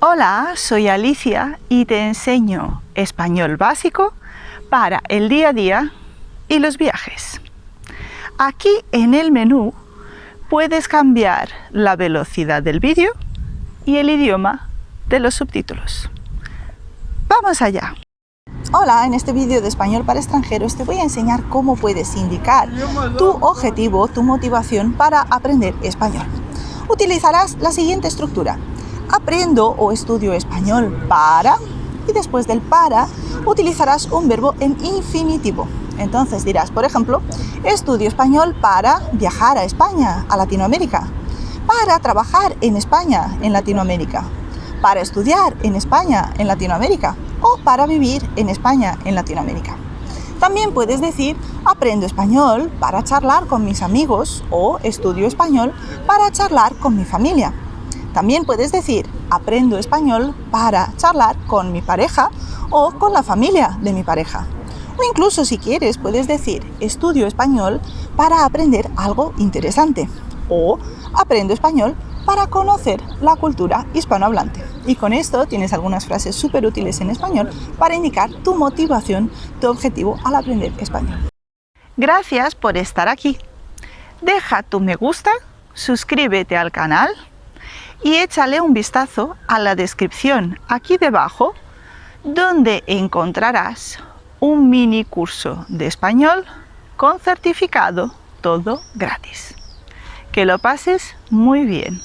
Hola, soy Alicia y te enseño español básico para el día a día y los viajes. Aquí en el menú puedes cambiar la velocidad del vídeo y el idioma de los subtítulos. ¡Vamos allá! Hola, en este vídeo de español para extranjeros te voy a enseñar cómo puedes indicar tu objetivo, tu motivación para aprender español. Utilizarás la siguiente estructura. Aprendo o estudio español para, y después del para utilizarás un verbo en infinitivo. Entonces dirás, por ejemplo, estudio español para viajar a España, a Latinoamérica, para trabajar en España, en Latinoamérica, para estudiar en España, en Latinoamérica, o para vivir en España, en Latinoamérica. También puedes decir, aprendo español para charlar con mis amigos o estudio español para charlar con mi familia. También puedes decir, aprendo español para charlar con mi pareja o con la familia de mi pareja. O incluso si quieres puedes decir, estudio español para aprender algo interesante. O aprendo español para conocer la cultura hispanohablante. Y con esto tienes algunas frases súper útiles en español para indicar tu motivación, tu objetivo al aprender español. Gracias por estar aquí. Deja tu me gusta, suscríbete al canal y échale un vistazo a la descripción aquí debajo, donde encontrarás un mini curso de español con certificado, todo gratis. Que lo pases muy bien.